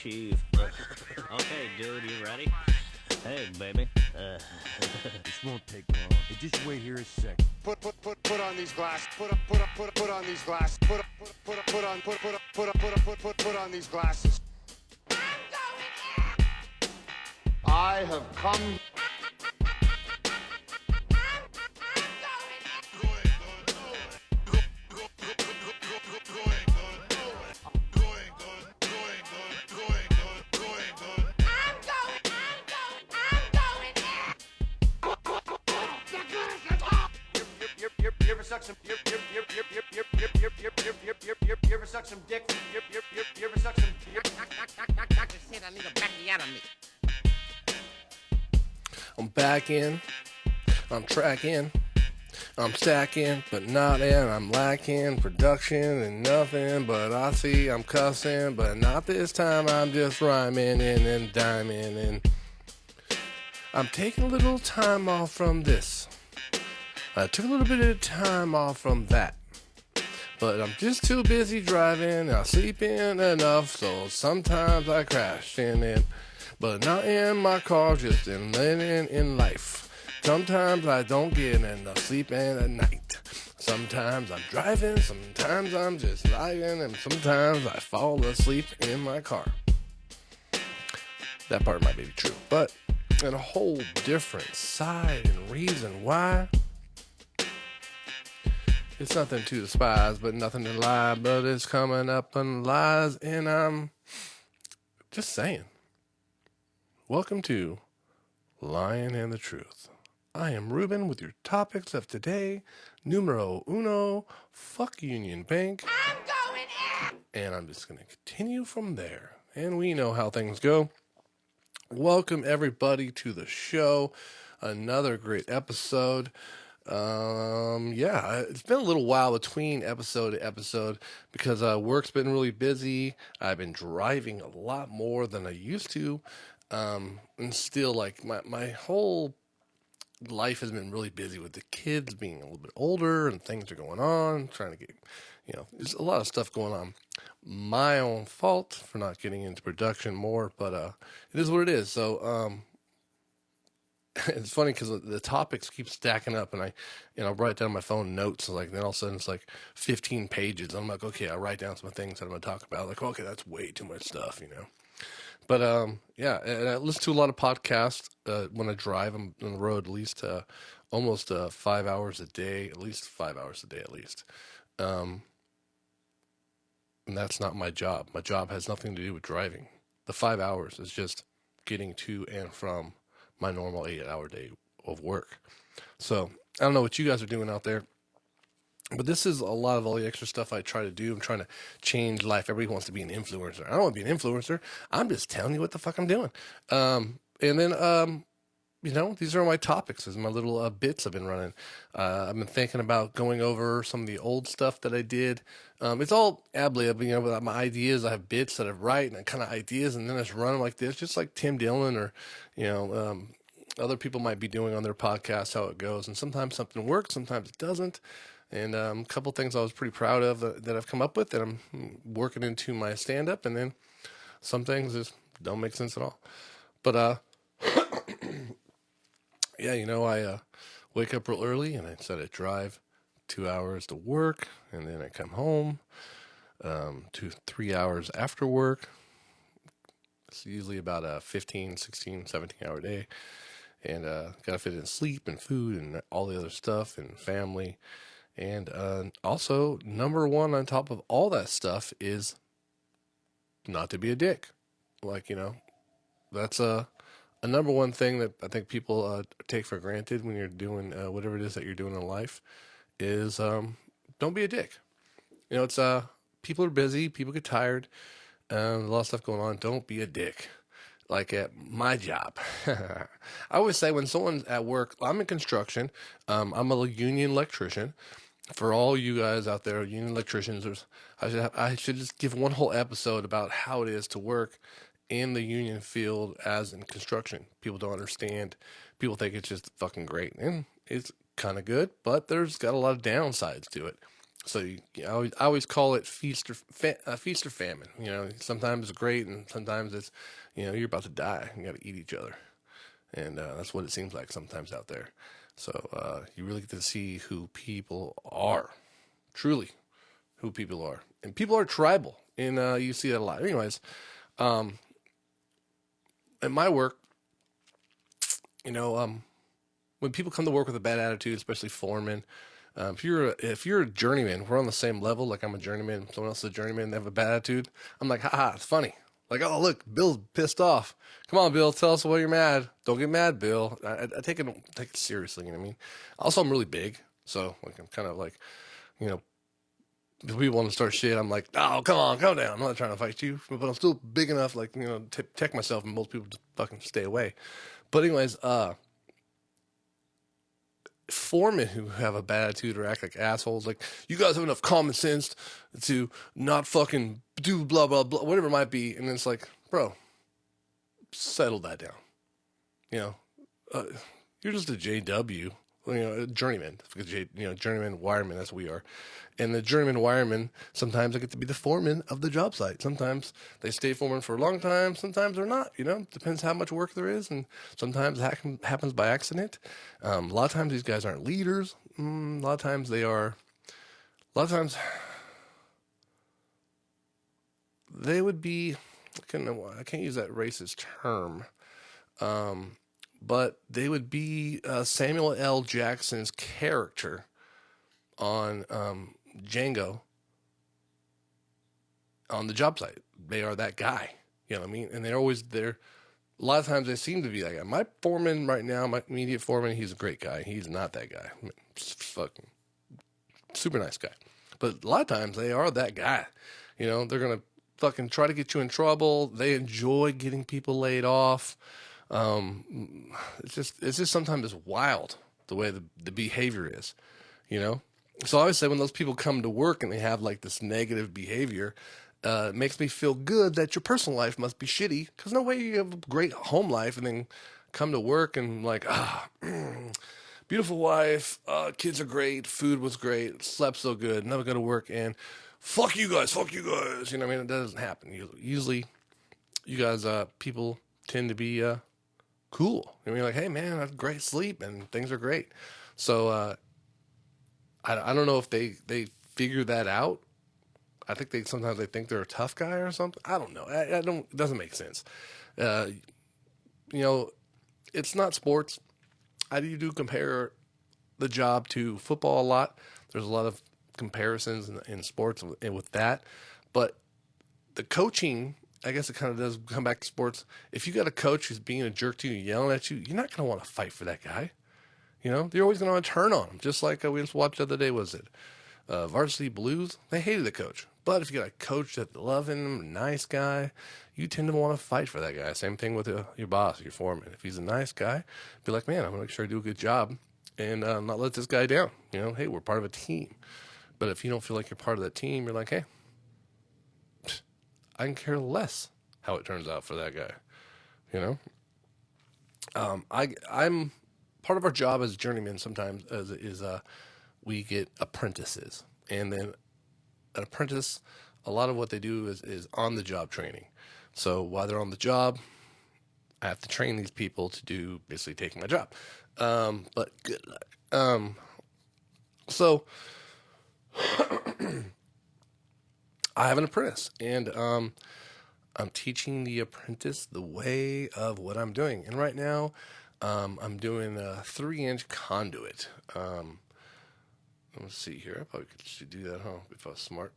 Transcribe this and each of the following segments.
chief. Okay, dude, you ready? Hey, baby. This won't take long. Hey, just wait here a sec. Put on these glasses. Put on these glasses. Put on these glasses. I have come. You ever suck some? You ever suck some dick? You ever suck some? Knock this shit. I need a backiotomy. I'm back in. I'm tracking. I'm stacking, but not in. I'm lacking production and nothing, but I see I'm cussing, but not this time. I'm just rhyming and then diming, and I'm taking a little time off from this. I took a little bit of time off from that, but I'm just too busy driving. I sleep in enough, so sometimes I crash in, but not in my car, just in living in life. Sometimes I don't get enough sleep at night. Sometimes I'm driving, sometimes I'm just lying, and sometimes I fall asleep in my car. That part might be true, but in a whole different side and reason why. It's nothing to despise, but nothing to lie, but it's coming up on lies, and I'm just saying. Welcome to Lying and the Truth. I am Reuben with your topics of today. Numero uno, fuck Union Bank. I'm going in. And I'm just going to continue from there. And we know how things go. Welcome everybody to the show. Another great episode. It's been a little while between episode to episode because work's been really busy. I've been driving a lot more than I used to, and still, like, my whole life has been really busy with the kids being a little bit older and things are going on, trying to get, there's a lot of stuff going on. My own fault for not getting into production more, but it is what it is. So it's funny because the topics keep stacking up, and I write down my phone notes, and then all of a sudden it's like 15 pages. I'm like, okay, I write down some things that I'm going to talk about. Like, okay, that's way too much stuff, But and I listen to a lot of podcasts when I drive. I'm on the road at least almost 5 hours a day, at least 5 hours a day at least. And that's not my job. My job has nothing to do with driving. The 5 hours is just getting to and from my normal 8-hour day of work. So I don't know what you guys are doing out there, but this is a lot of all the extra stuff I try to do. I'm trying to change life. Everybody wants to be an influencer. I don't want to be an influencer. I'm just telling you what the fuck I'm doing. These are my topics. These are my little bits I've been running. I've been thinking about going over some of the old stuff that I did. It's all ad-lib, with my ideas. I have bits that I write and kind of ideas, and then I just run them like this, just like Tim Dillon or, other people might be doing on their podcast, how it goes. And sometimes something works, sometimes it doesn't. And a couple things I was pretty proud of that I've come up with that I'm working into my stand-up. And then some things just don't make sense at all. But, I wake up real early and I said I drive 2 hours to work, and then I come home 2-3 hours after work. It's usually about a 15, 16, 17 hour day. And gotta fit in sleep and food and all the other stuff and family. And also, number one on top of all that stuff is not to be a dick. That's a number one thing that I think people take for granted when you're doing whatever it is that you're doing in life is don't be a dick. It's people are busy, people get tired, a lot of stuff going on. Don't be a dick. Like at my job, I always say when someone's at work, I'm in construction. I'm a union electrician. For all you guys out there, union electricians, I should just give one whole episode about how it is to work in the union field as in construction. People don't understand. People think it's just fucking great, and it's kind of good, but there's got a lot of downsides to it. So I always call it feast or famine. Sometimes it's great, and sometimes it's, you're about to die. You got to eat each other, and that's what it seems like sometimes out there. So you really get to see who people are, truly, who people are, and people are tribal, and you see that a lot. Anyways, at my work, when people come to work with a bad attitude, especially foremen. If you're a journeyman, we're on the same level. Like I'm a journeyman, someone else is a journeyman. They have a bad attitude. I'm like, haha, it's funny. Like, oh look, Bill's pissed off. Come on, Bill, tell us why you're mad. Don't get mad, Bill. I take it seriously. You know what I mean? Also, I'm really big, so like I'm kind of like, if we want to start shit, I'm like, oh, come on, calm down. I'm not trying to fight you, but I'm still big enough, like to protect myself, and most people just fucking stay away. But anyways, foremen who have a bad attitude or act like assholes, like, you guys have enough common sense to not fucking do blah blah blah, whatever it might be, and it's like, bro, settle that down. You're just a JW, a journeyman, because journeyman wireman, that's what we are. And the journeyman wireman, sometimes they get to be the foreman of the job site. Sometimes they stay foreman for a long time. Sometimes they're not. Depends how much work there is, and sometimes it happens by accident. A lot of times these guys aren't leaders. A lot of times they are. A lot of times they would be. I can't use that racist term. But they would be Samuel L. Jackson's character on Django on the job site. They are that guy. You know what I mean? And they're always there. A lot of times they seem to be that guy. My foreman right now, my immediate foreman, he's a great guy. He's not that guy. Fucking super nice guy. But a lot of times they are that guy. They're going to fucking try to get you in trouble. They enjoy getting people laid off. It's just sometimes it's wild the way the behavior is, So I always say when those people come to work and they have like this negative behavior, it makes me feel good that your personal life must be shitty, because no way you have a great home life and then come to work and like, beautiful wife, kids are great, food was great, slept so good, never go to work, and fuck you guys. You know what I mean? It doesn't happen. Usually you guys, people tend to be, cool. You're like, hey man, I have great sleep and things are great. So, I don't know if they figure that out. I think sometimes they think they're a tough guy or something. I don't know. It doesn't make sense. It's not sports. I do compare the job to football a lot. There's a lot of comparisons in sports and with that, but the coaching, I guess it kind of does come back to sports. If you got a coach who's being a jerk to you, yelling at you, you're not going to want to fight for that guy. You're always going to want to turn on him. Just like we just watched the other day, was it Varsity Blues? They hated the coach. But if you got a coach that loving him, nice guy, you tend to want to fight for that guy. Same thing with your boss, your foreman. If he's a nice guy, be like, man, I'm going to make sure I do a good job and not let this guy down. Hey, we're part of a team. But if you don't feel like you're part of that team, you're like, hey, I can care less how it turns out for that guy. I'm part of our job as journeymen sometimes is we get apprentices, and then an apprentice, a lot of what they do is on the job training. So while they're on the job, I have to train these people to do basically taking my job. But good luck. So I have an apprentice, and I'm teaching the apprentice the way of what I'm doing. And right now, I'm doing a 3-inch conduit. Let's see here. I probably should do that, if I was smart.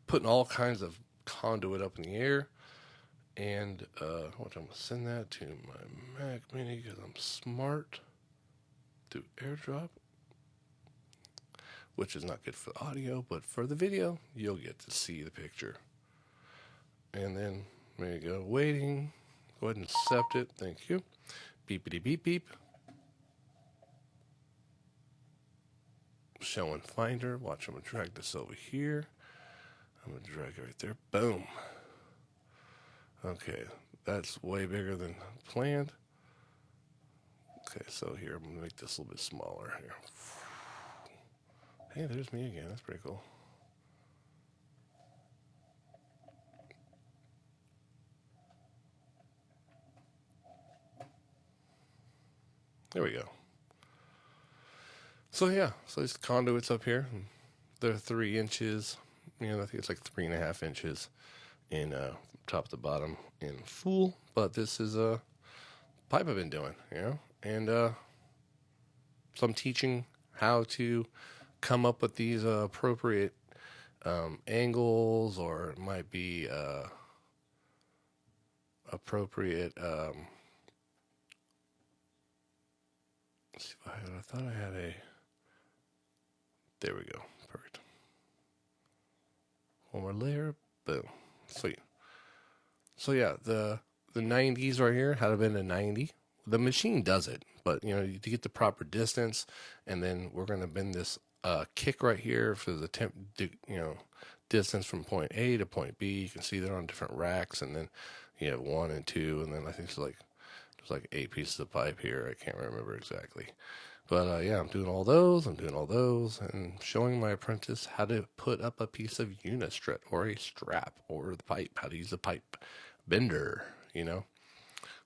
Putting all kinds of conduit up in the air. And I'm going to send that to my Mac Mini because I'm smart. Through AirDrop. Which is not good for the audio, but for the video, you'll get to see the picture. And then, there you go, waiting. Go ahead and accept it. Thank you. Beepity beep beep. Show and finder. Watch, I'm going to drag this over here. I'm going to drag it right there. Boom. Okay, that's way bigger than planned. Okay, so here, I'm going to make this a little bit smaller here. Hey, there's me again. That's pretty cool. There we go. So yeah, so these conduits up here, they're 3 inches. I think it's like 3.5 inches in top to bottom in full. But this is a pipe I've been doing, and so I'm teaching how to come up with these appropriate angles, or it might be appropriate. Let's see if I thought I had a. There we go. Perfect. One more layer. Boom. Sweet. So yeah, the 90s right here had been a 90. The machine does it, but to get the proper distance, and then we're gonna bend this kick right here for the distance from point A to point B. You can see they're on different racks, and then you have 1 and 2, and then I think there's like 8 pieces of pipe here. I can't remember exactly. But yeah, I'm doing all those, and showing my apprentice how to put up a piece of unistrut, or a strap, or the pipe, how to use the pipe bender,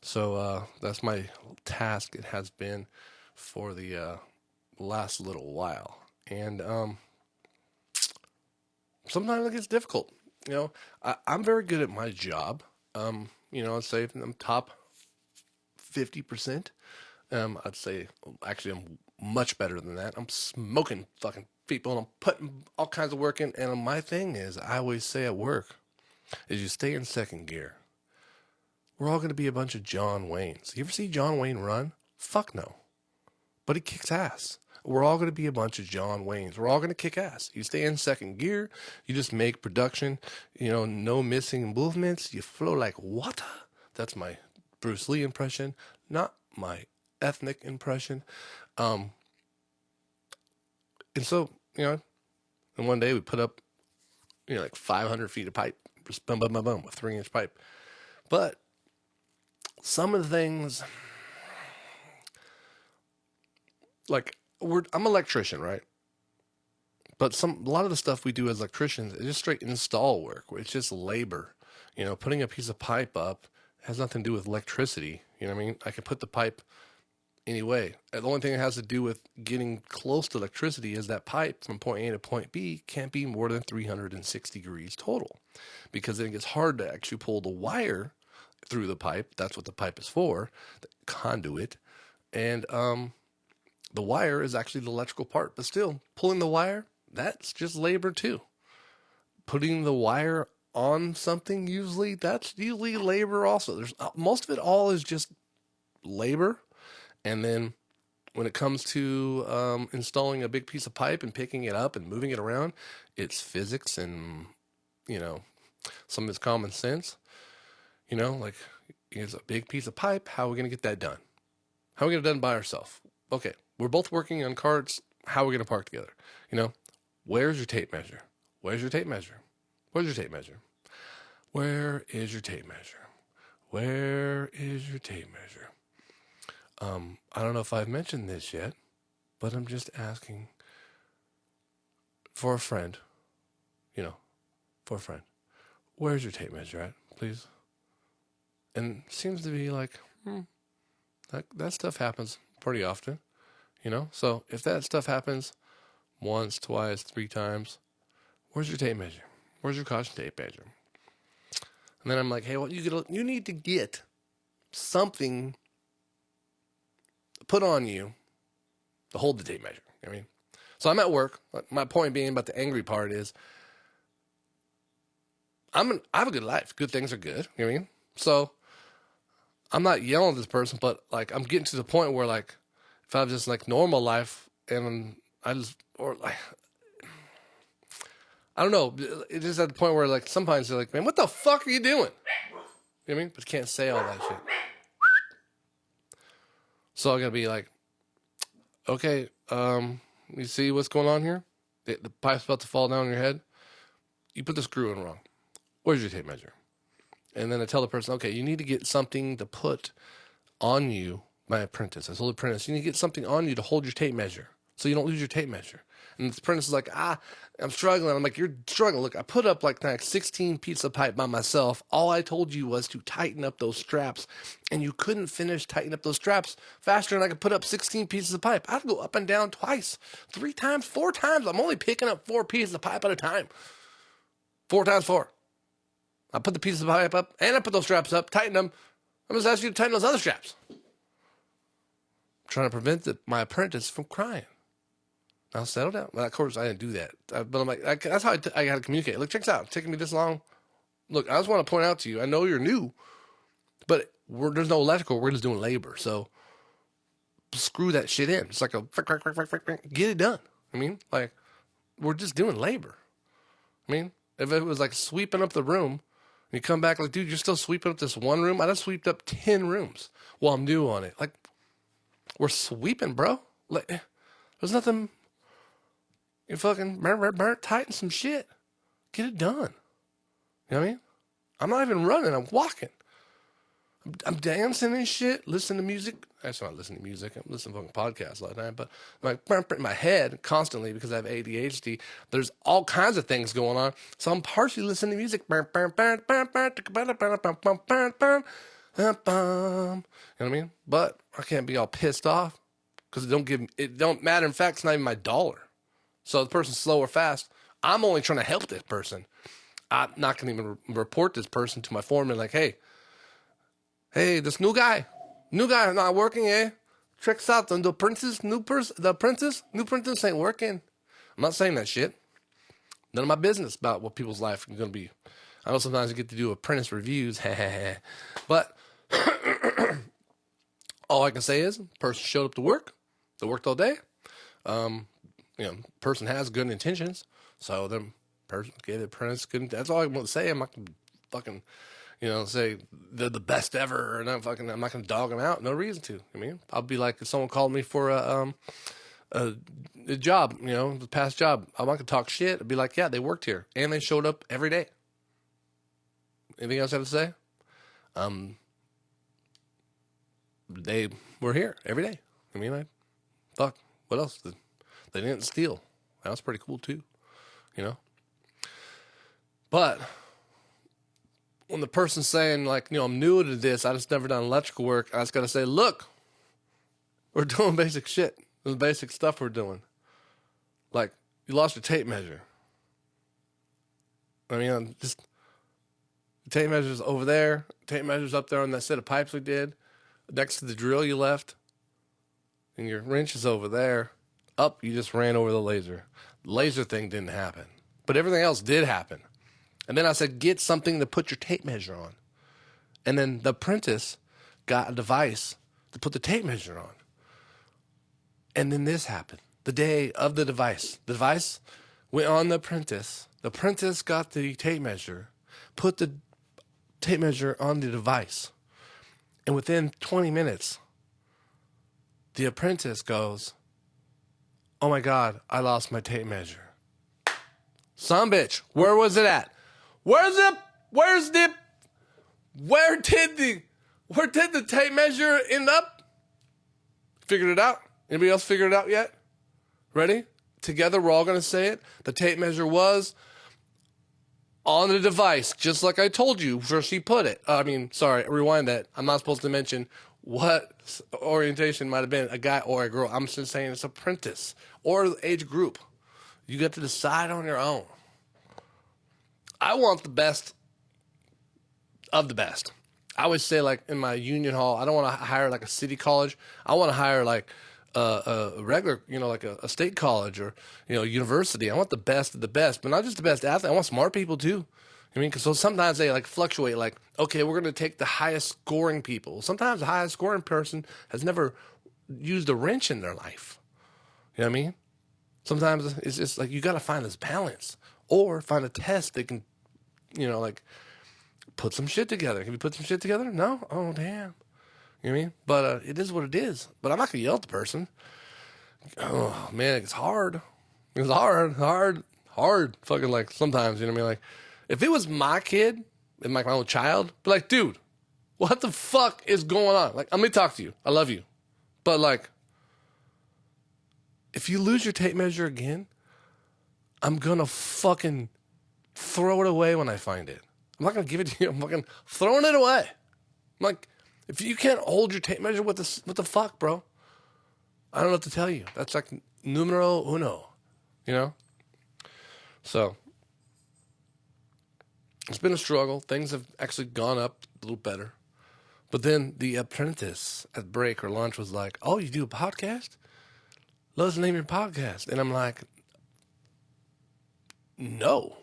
So that's my task. It has been for the last little while. And sometimes it gets difficult. I'm very good at my job. I'd say I'm top 50%. I'd say, actually, I'm much better than that. I'm smoking fucking people, and I'm putting all kinds of work in. And my thing is, I always say at work, is you stay in second gear. We're all going to be a bunch of John Waynes. You ever see John Wayne run? Fuck no. But he kicks ass. We're all going to be a bunch of John Waynes. We're all going to kick ass. You stay in second gear. You just make production, no missing movements. You flow like water. That's my Bruce Lee impression, not my ethnic impression. And so, and one day we put up, like 500 feet of pipe, just boom, boom, boom, boom, with 3-inch pipe. But some of the things, like, I'm an electrician, right? But a lot of the stuff we do as electricians is just straight install work. It's just labor. Putting a piece of pipe up has nothing to do with electricity. You know what I mean? I can put the pipe anyway. The only thing it has to do with getting close to electricity is that pipe from point A to point B can't be more than 360 degrees total, because then it gets hard to actually pull the wire through the pipe. That's what the pipe is for, the conduit. And the wire is actually the electrical part, but still, pulling the wire, that's just labor too. Putting the wire on something, that's usually labor also. There's most of it all is just labor. And then when it comes to installing a big piece of pipe and picking it up and moving it around, it's physics and, some of it's common sense. Like, here's a big piece of pipe. How are we going to get that done? How are we going to get it done by ourselves? Okay, we're both working on carts. How are we going to park together? Where's your tape measure? Where's your tape measure? Where's your tape measure? Where is your tape measure? Where is your tape measure? I don't know if I've mentioned this yet, but I'm just asking for a friend, for a friend. Where's your tape measure at, please? And it seems to be like, that stuff happens pretty often, So if that stuff happens once, twice, 3 times, where's your tape measure? Where's your caution tape measure? And then I'm like, hey, well, you need to get something put on you to hold the tape measure. So I'm at work. My point being about the angry part is, I have a good life. Good things are good. You know what I mean? So I'm not yelling at this person, but like, I'm getting to the point where, like, if I have just like normal life and I don't know. It's just at the point where, like, sometimes they're like, man, what the fuck are you doing? You know what I mean? But you can't say all that shit. So I gotta be like, okay, you see what's going on here? The pipe's about to fall down on your head. You put the screw in wrong. Where's your tape measure? And then I tell the person, okay, you need to get something to put on you. My apprentice, I told the apprentice, you need to get something on you to hold your tape measure. so you don't lose your tape measure. And the apprentice is like, I'm struggling. I'm like, you're struggling. Look, I put up like 16 pieces of pipe by myself. All I told you was to tighten up those straps, and you couldn't finish tightening up those straps faster than I could put up 16 pieces of pipe. I have to go up and down twice, 3 times, 4 times. I'm only picking up 4 pieces of pipe at a time. 4 times 4. I put the pieces of pipe up, and I put those straps up, tighten them. I'm just asking you to tighten those other straps. I'm trying to prevent my apprentice from crying. Now settle down. Well, of course, I didn't do that. But I'm like, that's how I got to communicate. Look, check this out. It's taking me this long. Look, I just want to point out to you, I know you're new, but there's no electrical. We're just doing labor. So screw that shit in. It's like a get it done. I mean, like, we're just doing labor. I mean, if it was like sweeping up the room, and you come back like, dude, you're still sweeping up this one room? I just swept up 10 rooms while I'm new on it. Like, we're sweeping, bro. Like, there's nothing... You fucking tighten some shit. Get it done. You know what I mean? I'm not even running. I'm walking. I'm dancing and shit. Listening to music. Actually, not listening to music. I'm listening to fucking podcasts all the time. But in my head constantly, because I have ADHD, there's all kinds of things going on. So I'm partially listening to music. You know what I mean? But I can't be all pissed off because it don't matter. In fact, it's not even my dollar. So the person's slow or fast, I'm only trying to help this person. I'm not going to even report this person to my foreman like, hey, this new guy not working, eh? Checks out the apprentice ain't working. I'm not saying that shit. None of my business about what people's life is going to be. I know sometimes you get to do apprentice reviews, but all I can say is, person showed up to work. They worked all day. Person has good intentions, so the person gave the apprentice good. That's all I want to say. I'm not gonna fucking, say they're the best ever, and I'm not gonna dog them out. No reason to. I mean, I'll be like, if someone called me for a job, the past job, I'm not gonna talk shit. I'd be like, yeah, they worked here and they showed up every day. Anything else I have to say? They were here every day. I mean, fuck. What else? They didn't steal. That was pretty cool too, But when the person's saying like, I'm new to this, I just never done electrical work, I just got to say, look, we're doing basic shit. There's basic stuff we're doing. Like, you lost your tape measure. I mean, the tape measure's over there. Tape measure's up there on that set of pipes we did. Next to the drill you left. And your wrench is over there. You just ran over the laser. The laser thing didn't happen. But everything else did happen. And then I said, get something to put your tape measure on. And then the apprentice got a device to put the tape measure on. And then this happened. The day of the device. The device went on the apprentice. The apprentice got the tape measure, put the tape measure on the device. And within 20 minutes, the apprentice goes, oh my God, I lost my tape measure. Son of a bitch, where was it at? Where did the tape measure end up? Figured it out? Anybody else figured it out yet? Ready? Together, we're all going to say it. The tape measure was on the device, just like I told you where she put it. Rewind that. I'm not supposed to mention what orientation might have been, a guy or a girl. I'm just saying it's apprentice or age group. You get to decide on your own. I want the best of the best. I always say, like, in my union hall, I don't want to hire like a city college. I want to hire like a regular, like a state college or, university. I want the best of the best, but not just the best athlete. I want smart people too. Because sometimes they like fluctuate, like, okay, we're going to take the highest scoring people. Sometimes the highest scoring person has never used a wrench in their life. You know what I mean? Sometimes it's just like, you got to find this balance or find a test that can, put some shit together. Can we put some shit together? No? Oh, damn. You know what I mean? But it is what it is. But I'm not going to yell at the person. Oh, man, it's hard. It's hard. Fucking, like, sometimes, you know what I mean? Like, if it was my kid and like my own child, be like, dude, what the fuck is going on? Like, I'm going to talk to you. I love you. But like, if you lose your tape measure again, I'm going to fucking throw it away when I find it. I'm not going to give it to you. I'm fucking throwing it away. I'm like, if you can't hold your tape measure, what the fuck, bro? I don't know what to tell you. That's like numero uno, you know? So, it's been a struggle. Things have actually gone up a little better. But then the apprentice at break or lunch was like, oh, you do a podcast? Let us name your podcast. And I'm like, no.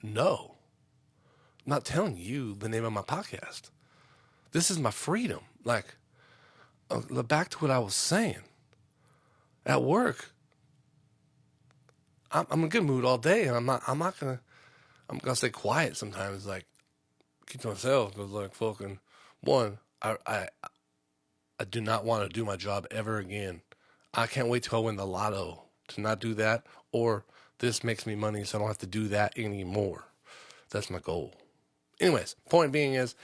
I'm not telling you the name of my podcast. This is my freedom. Like, back to what I was saying. At work, I'm in a good mood all day, and I'm gonna stay quiet sometimes. Like, keep to myself, because like fucking one, I do not want to do my job ever again. I can't wait till I win the lotto to not do that, or this makes me money so I don't have to do that anymore. That's my goal. Anyways, point being is,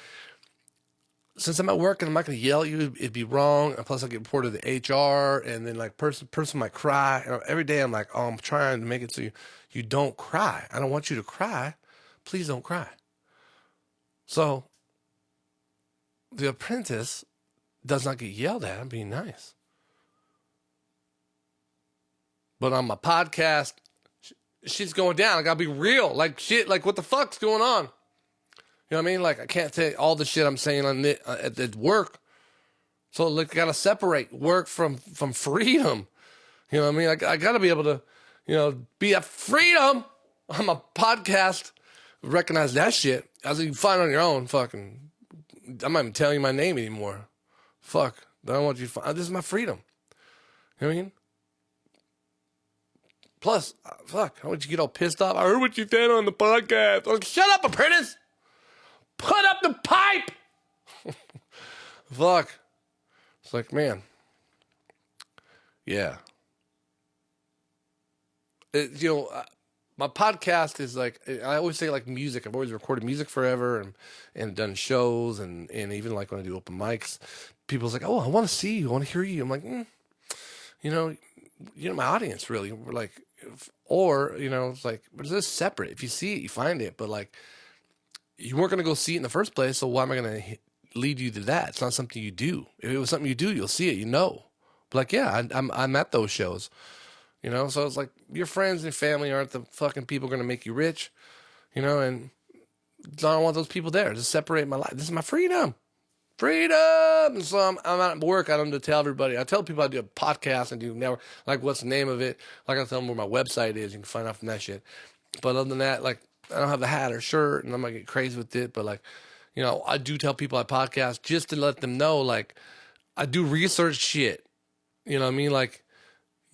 since I'm at work and I'm not going to yell at you, it'd be wrong. And plus I get reported to HR, and then like person might cry. And every day I'm like, oh, I'm trying to make it so you don't cry. I don't want you to cry. Please don't cry. So the apprentice does not get yelled at. I'm being nice. But on my podcast, shit's going down. I gotta be real. Like shit, like what the fuck's going on? You know what I mean? Like I can't take all the shit I'm saying on at work. So like I gotta separate work from freedom. You know what I mean? I gotta be able to, be at freedom on my podcast. Recognize that shit. As you can find on your own, fucking, I'm not even telling you my name anymore. Fuck. I don't want you to find, this is my freedom. You know what I mean? Plus, fuck, I want you to get all pissed off. I heard what you said on the podcast. Like, shut up, apprentice! Put up the pipe! Fuck. It's like, man. Yeah. My podcast is like, I always say like music. I've always recorded music forever and done shows and even like when I do open mics, people's like, oh, I want to see you. I want to hear you. I'm like, you're my audience, really. We're like, or, it's like, but this is separate. If you see it, you find it. But like, you weren't going to go see it in the first place. So why am I going to lead you to that? It's not something you do. If it was something you do, you'll see it, But like, yeah, I'm at those shows. So it's like your friends and family aren't the fucking people going to make you rich, and I don't want those people there. Just separate my life. This is my freedom. Freedom. So I'm at work. I don't have to tell everybody. I tell people I do a podcast and do network, like what's the name of it. Like I tell them where my website is. You can find out from that shit. But other than that, like I don't have the hat or shirt and I'm going to get crazy with it. But like, I do tell people I podcast just to let them know, like I do research shit. You know what I mean? Like,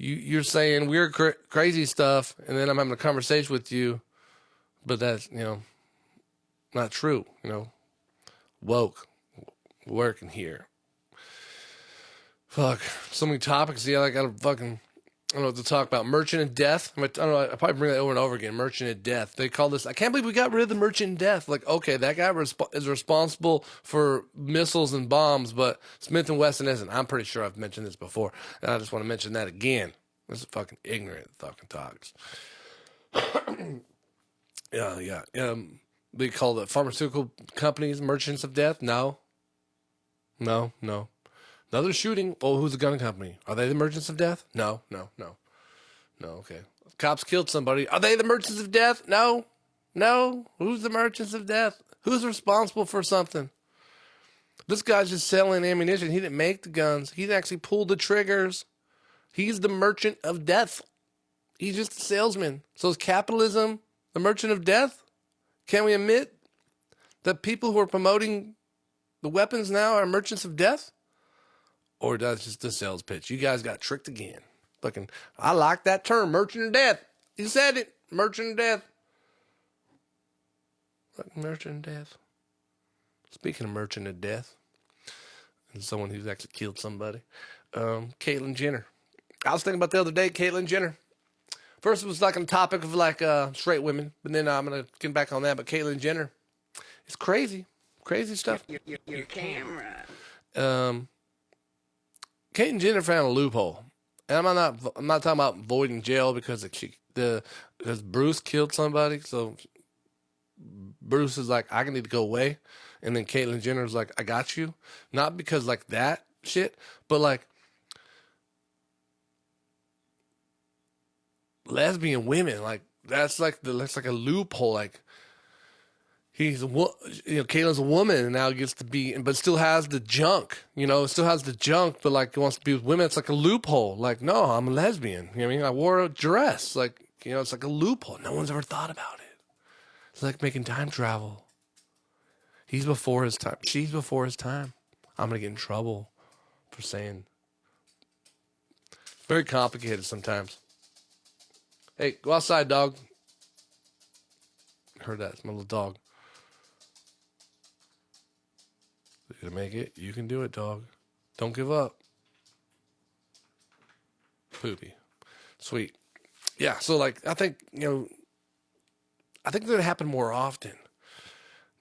you're saying weird, crazy stuff, and then I'm having a conversation with you, but that's, not true, Woke, working here. Fuck, so many topics. Yeah, I got to fucking, I don't know what to talk about. Merchant of Death. I don't know, I probably bring that over and over again. Merchant of Death. They call this, I can't believe we got rid of the Merchant of Death. Like, okay, that guy is responsible for missiles and bombs, but Smith & Wesson isn't. I'm pretty sure I've mentioned this before, and I just want to mention that again. This is fucking ignorant fucking talks. Yeah. They call the pharmaceutical companies merchants of death? No. Another shooting. Oh, who's the gun company? Are they the merchants of death? No. Okay. Cops killed somebody. Are they the merchants of death? No. Who's the merchants of death? Who's responsible for something? This guy's just selling ammunition. He didn't make the guns. He didn't actually pull the triggers. He's the merchant of death. He's just a salesman. So is capitalism the merchant of death? Can we admit that people who are promoting the weapons now are merchants of death? Or that's just a sales pitch? You guys got tricked again. Fucking, I like that term, merchant of death. You said it, merchant of death. Fucking merchant of death. Speaking of merchant of death, and someone who's actually killed somebody, Caitlyn Jenner. I was thinking about the other day, Caitlyn Jenner. First, it was like on the topic of like straight women, but then I'm gonna get back on that. But Caitlyn Jenner, it's crazy stuff. Your camera. Caitlyn Jenner found a loophole. And I'm not talking about avoiding jail because because Bruce killed somebody. So Bruce is like, I need to go away. And then Caitlyn Jenner's like, I got you. Not because like that shit, but like lesbian women, like that's like a loophole. Like Caitlyn's a woman and now gets to be, but still has the junk, still has the junk, but like wants to be with women. It's like a loophole. Like, no, I'm a lesbian. You know what I mean? I wore a dress. Like, it's like a loophole. No one's ever thought about it. It's like making time travel. He's before his time. She's before his time. I'm going to get in trouble for saying. Very complicated sometimes. Hey, go outside, dog. Heard that. It's my little dog. You can make it. You can do it, dog. Don't give up. Poopy. Sweet. Yeah, so like, I think that happen more often.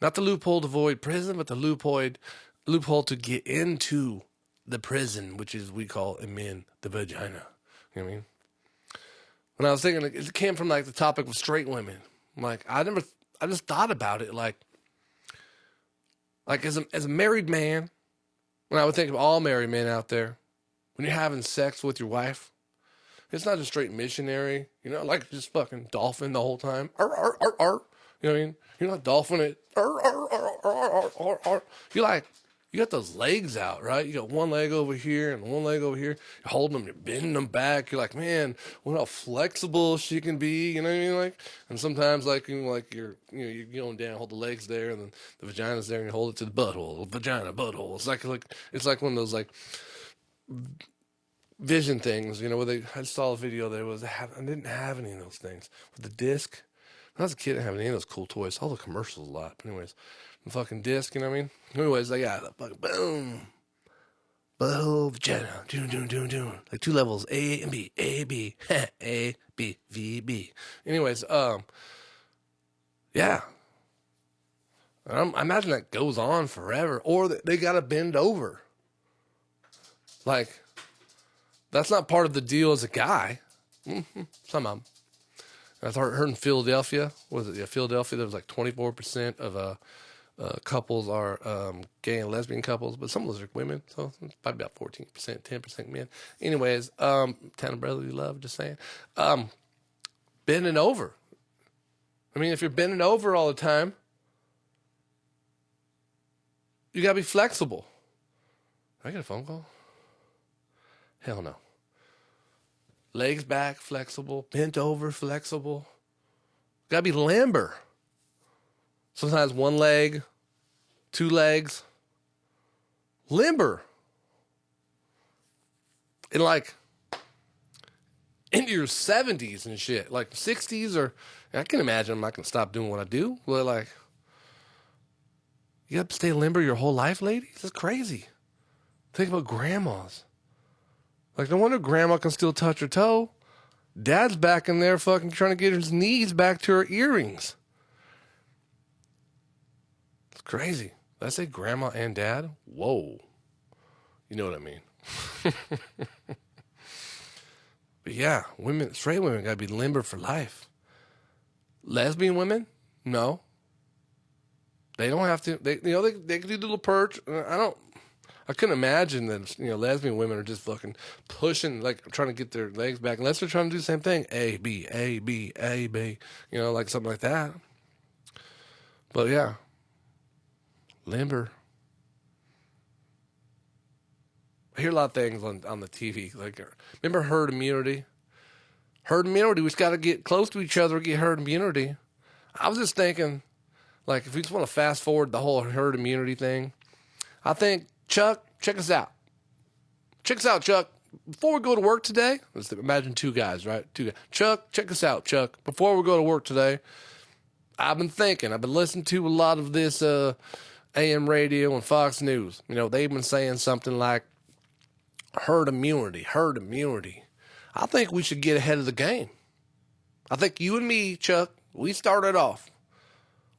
Not the loophole to avoid prison, but the loophole to get into the prison, which is, we call in men, the vagina. You know what I mean? When I was thinking, it came from like the topic of straight women. Like, I just thought about it like as a married man, when I would think of all married men out there, when you're having sex with your wife, it's not a straight missionary, like just fucking dolphin the whole time. Arr, arr, arr, arr. You know what I mean? You're not dolphin it. Arr, arr, arr, arr, arr, arr, arr. You got those legs out, right? You got one leg over here and one leg over here. You're holding them, you're bending them back. You're like, man, what how flexible she can be. You know what I mean? Like, and sometimes you're going down, hold the legs there, and then the vagina's there, and you hold it to the butthole. Vagina, butthole. It's like one of those like vision things, where I saw a video there I didn't have any of those things with the disc. When I was a kid, I didn't have any of those cool toys. I saw the commercials a lot. But anyways, the fucking disc, you know what I mean? Anyways, like, yeah, the fucking boom. Butthole, vagina. Doom. Like 2 levels, A and B. A, B. A, B, V, B. Anyways, yeah. I imagine that goes on forever. Or they got to bend over. Like, that's not part of the deal as a guy. Some of them. I heard in Philadelphia, Philadelphia, there was like 24% of couples are gay and lesbian couples, but some of those are women, so it's probably about 14%, 10% men. Anyways, town of brotherly love, just saying. Bending over. I mean, if you're bending over all the time, you got to be flexible. Did I get a phone call? Hell no. Legs back, flexible. Bent over, flexible. Gotta be limber. Sometimes 1 leg, 2 legs. Limber. And like, into your 70s and shit. Like 60s or, I can imagine I'm not going to stop doing what I do. But like, you got to stay limber your whole life, ladies? That's crazy. Think about grandmas. Like, no wonder grandma can still touch her toe. Dad's back in there fucking trying to get his knees back to her earrings. It's crazy. Did I say grandma and dad? Whoa. You know what I mean. But yeah, straight women gotta be limber for life. Lesbian women? No. They don't have to. They can do the little perch. I couldn't imagine that, lesbian women are just fucking pushing, like trying to get their legs back, unless they're trying to do the same thing. A, B, A, B, A, B, like something like that. But yeah, limber. I hear a lot of things on the TV. Like, remember herd immunity? Herd immunity, we just got to get close to each other to get herd immunity. I was just thinking, like, if we just want to fast forward the whole herd immunity thing, I think, Chuck, check us out. Check us out, Chuck. Before we go to work today, let's imagine 2 guys, right? 2 guys. Chuck, check us out, Chuck. Before we go to work today, I've been listening to a lot of this AM radio and Fox News. They've been saying something like herd immunity. I think we should get ahead of the game. I think you and me, Chuck, we started off.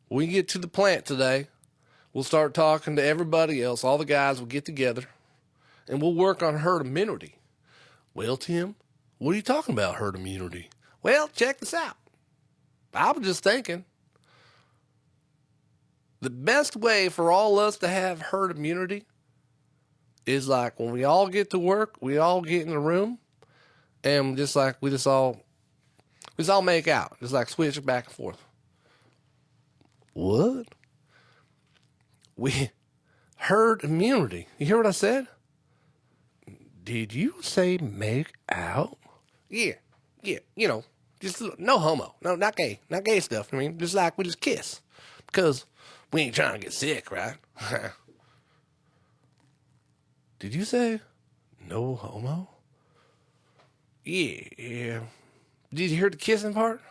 We get to the plant today. We'll start talking to everybody else. All the guys will get together, and we'll work on herd immunity. Well, Tim, what are you talking about, herd immunity? Well, check this out. I was just thinking, the best way for all us to have herd immunity is like when we all get to work, we all get in the room, and just like we just all make out, just like switch it back and forth. What? We herd immunity. You hear what I said? Did you say make out? Yeah, you know, just no homo, no, not gay stuff. I mean, just like we just kiss, because we ain't trying to get sick, right? Did you say no homo? Yeah. Did you hear the kissing part?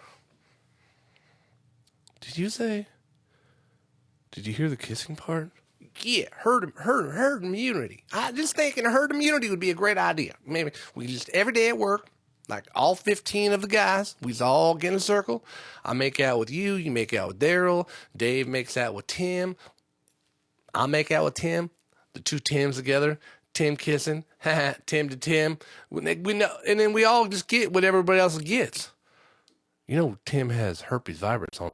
Did you hear the kissing part? Yeah, herd immunity. I just thinking herd immunity would be a great idea. Maybe we just every day at work, like all 15 of the guys, we all get in a circle. I make out with you, you make out with Daryl, Dave makes out with Tim, I make out with Tim, the two Tims together, Tim kissing, Tim to Tim. We know, and then we all just get what everybody else gets. You know, Tim has herpes virus on.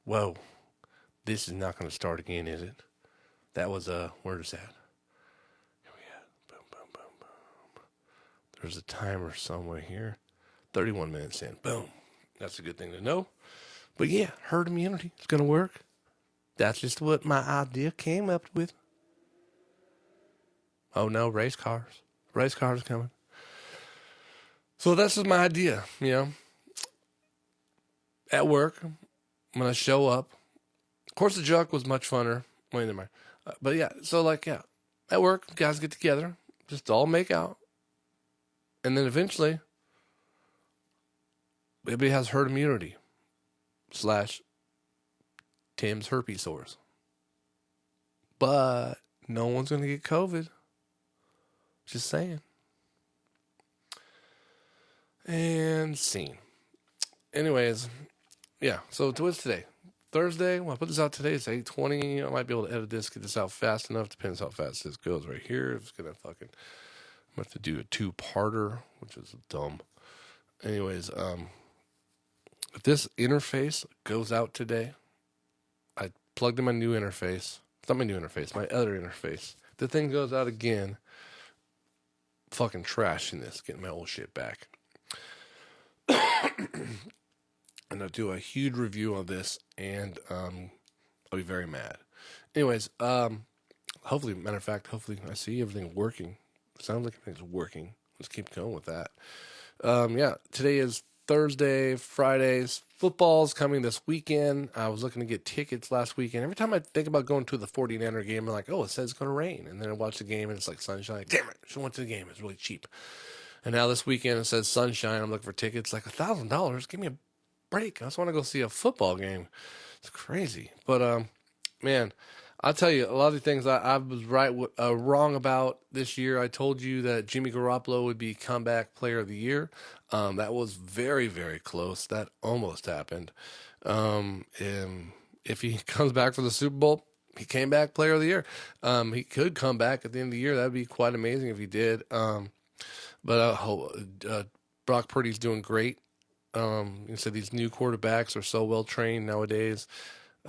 Whoa, this is not going to start again, is it? That was where is that? Here we go. Boom, boom, boom, boom. There's a timer somewhere here. 31 minutes in. Boom. That's a good thing to know. But yeah, herd immunity is going to work. That's just what my idea came up with. Oh no, race cars. Race cars coming. So that's just my idea, you know. At work, when I show up, of course the joke was much funner. Wait, never mind. But yeah, so like, yeah, at work, guys get together, just all make out. And then eventually, everybody has herd immunity / Tim's herpes sores. But no one's going to get COVID. Just saying. And scene. Anyways, yeah, so what's today? Thursday. When I put this out today, it's 8:20. I might be able to edit this, get this out fast enough. Depends how fast this goes right here. It's going to fucking, I'm going to have to do a 2-parter, which is dumb. Anyways, if this interface goes out today, I plugged in my new interface. It's not my new interface, my other interface. The thing goes out again. Fucking trashing this, getting my old shit back. And I'll do a huge review on this, and I'll be very mad. Anyways, hopefully, matter of fact, hopefully I see everything working. Sounds like everything's working. Let's keep going with that. Yeah, today is Thursday, Fridays. Football's coming this weekend. I was looking to get tickets last weekend. Every time I think about going to the 49er game, I'm like, oh, it says it's going to rain. And then I watch the game, and it's like sunshine. Like, damn it, I should have went to the game. It's really cheap. And now this weekend, it says sunshine. I'm looking for tickets. Like $1,000. Give me a break. I just want to go see a football game. It's crazy. But, man, I'll tell you, a lot of the things I was wrong about this year. I told you that Jimmy Garoppolo would be comeback player of the year. That was very, very close. That almost happened. And if he comes back for the Super Bowl, he came back player of the year. He could come back at the end of the year. That would be quite amazing if he did. But Brock Purdy's doing great. You said these new quarterbacks are so well trained nowadays.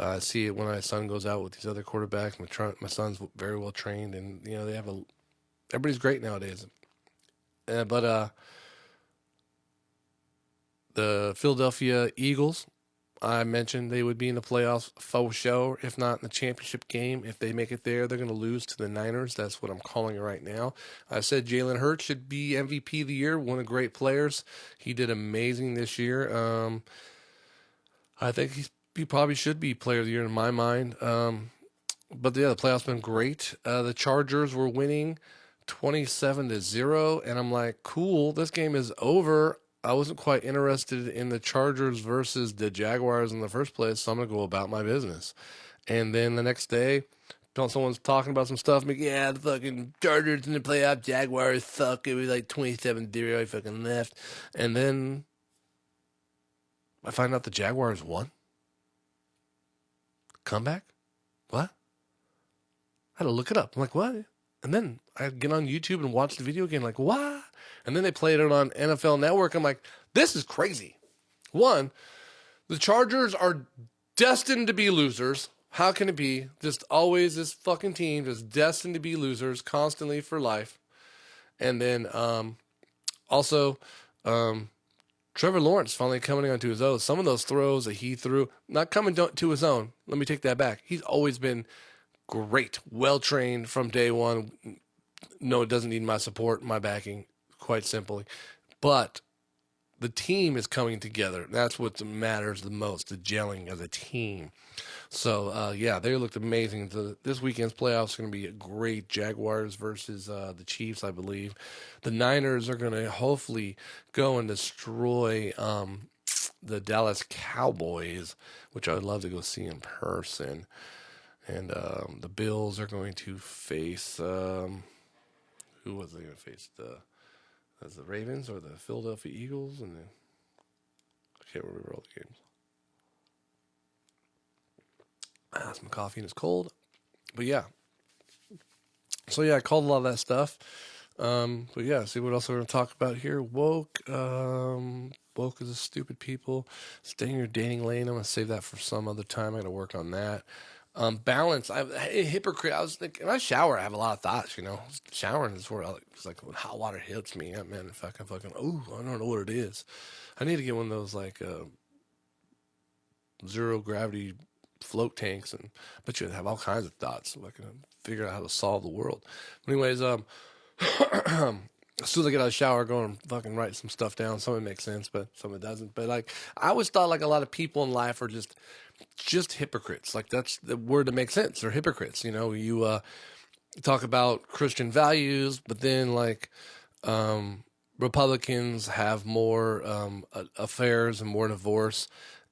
I see it when my son goes out with these other quarterbacks. My son's very well trained, and you know they have everybody's great nowadays. But the Philadelphia Eagles, I mentioned they would be in the playoffs for sure, if not in the championship game. If they make it there, they're going to lose to the Niners. That's what I'm calling it right now. I said Jalen Hurts should be MVP of the year, one of the great players. He did amazing this year. I think he probably should be player of the year in my mind. But yeah, the playoffs been great. The Chargers were winning 27-0, and I'm like, cool, this game is over. I wasn't quite interested in the Chargers versus the Jaguars in the first place, so I'm going to go about my business. And then the next day, someone's talking about some stuff. I'm like, yeah, the fucking Chargers in the playoff, Jaguars suck. It was like 27-0. I fucking left. And then I find out the Jaguars won. Comeback? What? I had to look it up. I'm like, what? And then I get on YouTube and watch the video again, like, what? And then they played it on NFL Network. I'm like, this is crazy. One, the Chargers are destined to be losers. How can it be? Just always this fucking team just destined to be losers constantly for life. And then also Trevor Lawrence finally coming onto his own. Some of those throws that he threw, not coming to his own. Let me take that back. He's always been great, well-trained from day one. No, it doesn't need my support, my backing, quite simply. But the team is coming together. That's what matters the most, the gelling as a team. So, yeah, they looked amazing. This weekend's playoffs are going to be a great. Jaguars versus the Chiefs, I believe. The Niners are going to hopefully go and destroy the Dallas Cowboys, which I would love to go see in person. And the Bills are going to face, who was they going to face? The Ravens or the Philadelphia Eagles? And I can't remember all the games. Some coffee and it's cold. But yeah. So yeah, I called a lot of that stuff. But yeah, see what else we're going to talk about here. Woke. Woke is a stupid people. Stay in your dating lane. I'm going to save that for some other time. I got to work on that. Balance. I'm a hypocrite. I was thinking, when I shower, I have a lot of thoughts, Showering is where it's like when hot water hits me. Man, if I can fucking, I don't know what it is. I need to get one of those like zero gravity float tanks, and I bet you have all kinds of thoughts so I can figure out how to solve the world. Anyways, as soon as I get out of the shower, I go and fucking write some stuff down. Some of it makes sense, but some of it doesn't. But like, I always thought like a lot of people in life are just hypocrites. Like that's the word that makes sense. They're hypocrites. You talk about Christian values, but then like Republicans have more affairs and more divorce,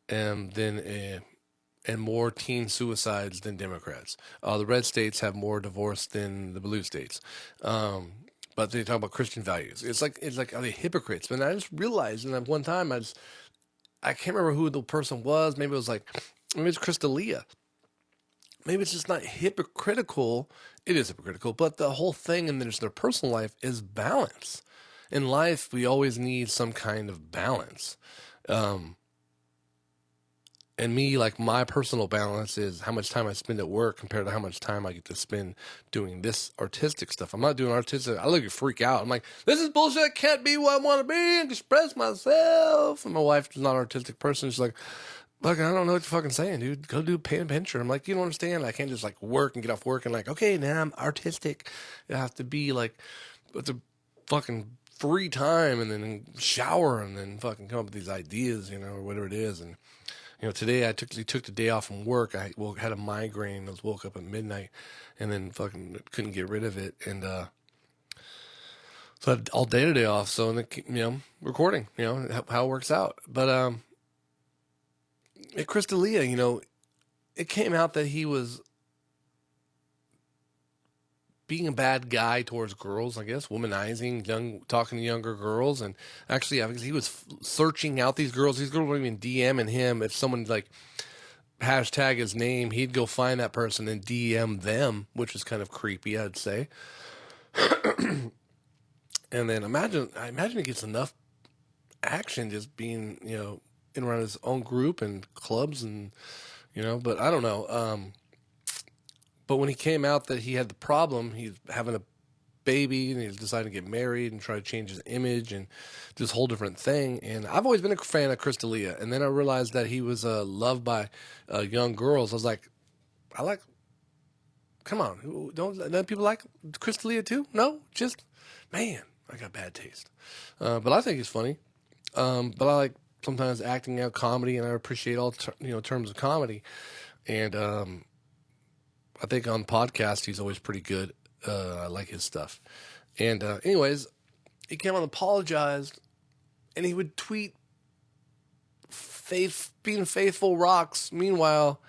and more teen suicides than Democrats. The red states have more divorce than the blue states. But they talk about Christian values. It's like, are they hypocrites? And I just realized, and at one time I can't remember who the person was. Maybe it's Chris D'Elia. Maybe it's just not hypocritical. It is hypocritical, but the whole thing in their personal life is balance. In life, we always need some kind of balance. And me, like my personal balance is how much time I spend at work compared to how much time I get to spend doing this artistic stuff. I'm not doing artistic. I look at freak out. I'm like, this is bullshit. I can't be what I want to be and express myself. And my wife is not an artistic person. She's like, look, I don't know what you're fucking saying, dude. Go do paint a picture. I'm like, you don't understand. I can't just like work and get off work and like, okay, now I'm artistic. I have to be like, it's a fucking free time and then shower and then fucking come up with these ideas, or whatever it is. And today I took the day off from work. I had a migraine. I woke up at midnight and then fucking couldn't get rid of it. And so I had all day today off. So, recording, how it works out. But at Chris D'Elia, it came out that he was being a bad guy towards girls, I guess, womanizing, talking to younger girls. And actually, because he was searching out these girls. These girls weren't even DMing him. If someone like hashtag his name, he'd go find that person and DM them, which is kind of creepy, I'd say. And then I imagine he gets enough action just being, in around his own group and clubs and, but I don't know. But when he came out that he had the problem, he's having a baby and he's deciding to get married and try to change his image and this whole different thing. And I've always been a fan of Chris D'Elia. And then I realized that he was loved by young girls. I was like, come on, don't people like Chris D'Elia too? No, just, man, I got bad taste. But I think he's funny. But I like sometimes acting out comedy, and I appreciate all terms of comedy. And I think on podcast he's always pretty good. I like his stuff. And anyways, he came on and apologized, and he would tweet being faithful rocks. Meanwhile,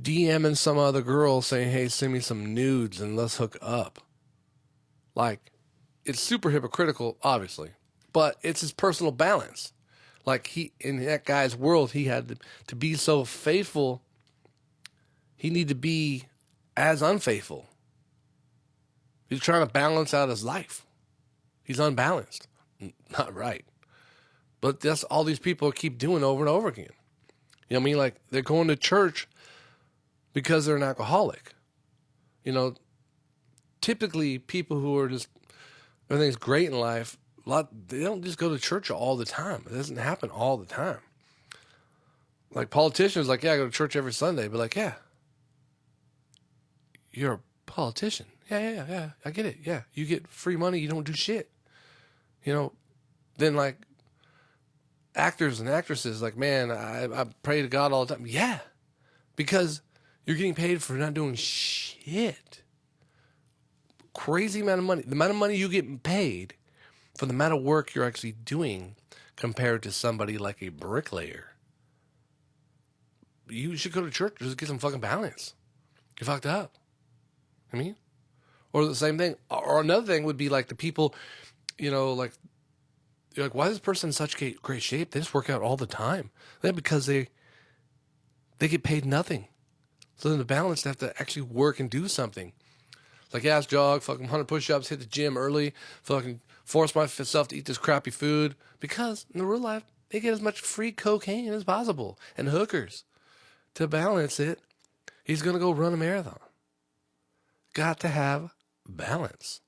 DMing some other girl saying, hey, send me some nudes and let's hook up. Like, it's super hypocritical, obviously, but it's his personal balance. Like, in that guy's world, he had to be so faithful. He needed to be as unfaithful. He's trying to balance out his life. He's unbalanced. Not right. But that's all these people keep doing over and over again. You know what I mean? Like, they're going to church because they're an alcoholic. You know, typically people who are just, everything's great in life, they don't just go to church all the time. It doesn't happen all the time. Like politicians, like, yeah, I go to church every Sunday, but like, yeah, you're a politician. Yeah, I get it. Yeah, you get free money, you don't do shit. You know, then like actors and actresses, like, man, I pray to God all the time. Yeah, because you're getting paid for not doing shit. Crazy amount of money. The amount of money you get paid for the amount of work you're actually doing compared to somebody like a bricklayer. You should go to church just to get some fucking balance. You're fucked up. I mean, or the same thing. Or another thing would be like the people, you know, like, you're like, why is this person in such great shape? They just work out all the time. That's because they get paid nothing. So then the balance, they have to actually work and do something. Like, ass jog, fucking 100 push-ups, hit the gym early, fucking force myself to eat this crappy food. Because in the real life, they get as much free cocaine as possible and hookers. To balance it, he's going to go run a marathon. Got to have balance.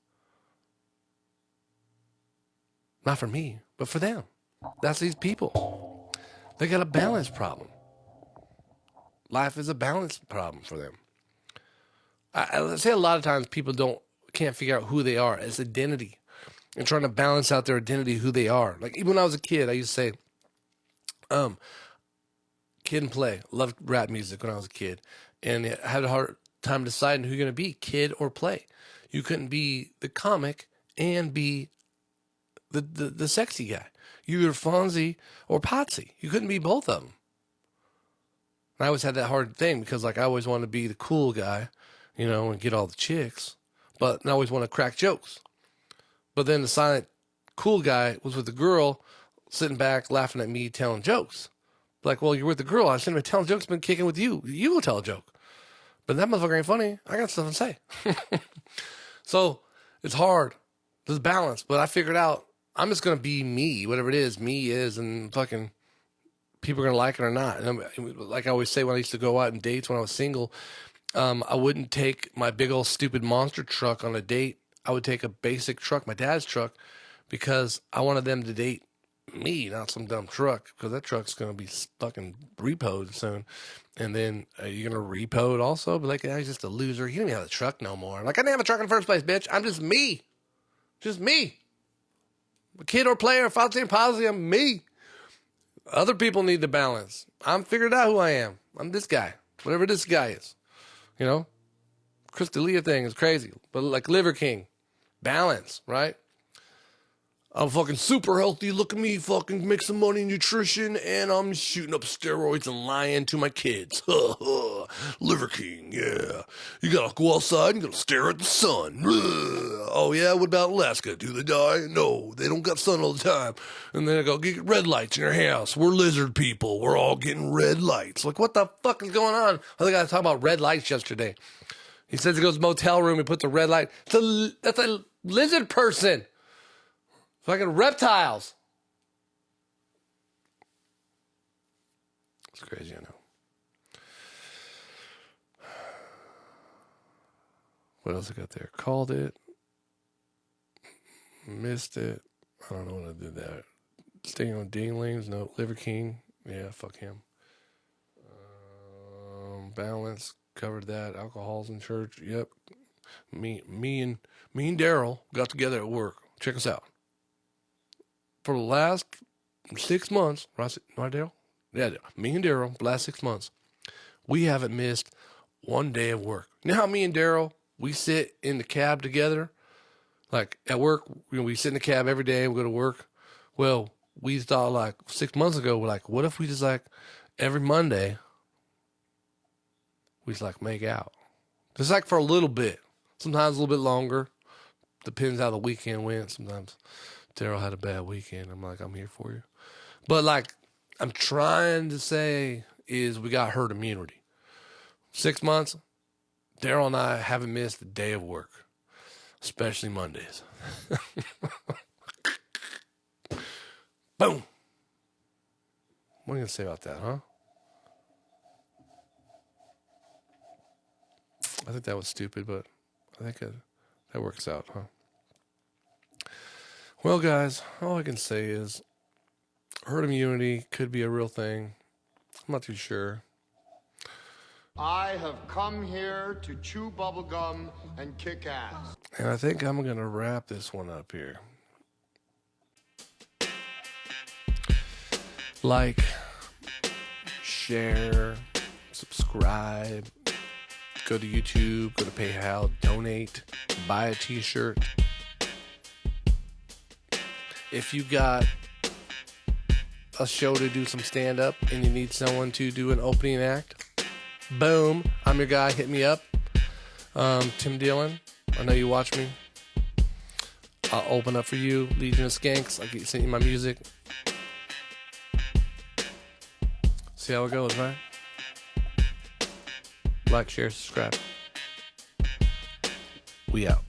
Not for me, but for them. That's these people. They got a balance problem. Life is a balance problem for them. I say a lot of times people can't figure out who they are as identity and trying to balance out their identity, who they are. Like, even when I was a kid, I used to say, kid and play. Loved rap music when I was a kid. And I had a hard time deciding who you're going to be, kid or play. You couldn't be the comic and be the sexy guy. You were Fonzie or Potsy. You couldn't be both of them. And I always had that hard thing because, like, I always wanted to be the cool guy, you know, and get all the chicks. But I always want to crack jokes. But then the silent cool guy was with the girl sitting back laughing at me telling jokes. Like, well, you're with the girl. I shouldn't be telling jokes, been kicking with you. You will tell a joke. But that motherfucker ain't funny. I got stuff to say. So it's hard. There's balance. But I figured out I'm just going to be me, whatever it is, me is, and fucking people are going to like it or not. And like I always say when I used to go out on dates when I was single, I wouldn't take my big old stupid monster truck on a date. I would take a basic truck, my dad's truck, because I wanted them to date me, not some dumb truck, because that truck's going to be fucking repoed soon. And then you're going to repo it also? But like, he's just a loser. He don't even have a truck no more. Like, I didn't have a truck in the first place, bitch. I'm just me. Just me. A kid or player, if I'm saying positive, I'm me. Other people need the balance. I'm figured out who I am. I'm this guy. Whatever this guy is. You know? Chris D'Elia thing is crazy. But like Liver King. Balance, right? I'm fucking super healthy. Look at me fucking make some money in nutrition, and I'm shooting up steroids and lying to my kids. Liver King, yeah. You gotta go outside and you gotta stare at the sun. Oh yeah, what about Alaska? Do they die? No, they don't got sun all the time. And then I go get red lights in your house. We're lizard people. We're all getting red lights. Like, what the fuck is going on? I think I was talking about red lights yesterday. He says he goes to the motel room, he puts a red light. That's a lizard person. Fucking reptiles. It's crazy, I know. What else I got there? Called it. Missed it. I don't know when I did that. Staying on Dinglings. No. Liver King. Yeah, fuck him. Balance. Covered that. Alcohol's in church. Yep. Me and Daryl got together at work. Check us out. For the last 6 months, right, Daryl? Yeah, me and Daryl, last 6 months, we haven't missed one day of work. You know how me and Daryl, we sit in the cab together? Like, at work, we sit in the cab every day and we go to work. Well, we thought, like, 6 months ago, we're like, what if we just, like, every Monday, we just, like, make out? Just, like, for a little bit. Sometimes a little bit longer. Depends how the weekend went. Sometimes Daryl had a bad weekend. I'm like, I'm here for you. But like, I'm trying to say is we got herd immunity. 6 months, Daryl and I haven't missed a day of work. especially Mondays. Boom. What are you going to say about that, huh? I think that was stupid, but I think that works out, huh? Well, guys, all I can say is herd immunity could be a real thing. I'm not too sure. I have come here to chew bubblegum and kick ass. And I think I'm going to wrap this one up here. Like, share, subscribe, go to YouTube, go to PayPal, donate, buy a t-shirt. If you got a show to do some stand-up and you need someone to do an opening act, boom, I'm your guy, hit me up. Tim Dillon, I know you watch me. I'll open up for you. Legion of Skanks, I'll send you my music. See how it goes, right? Like, share, subscribe. We out.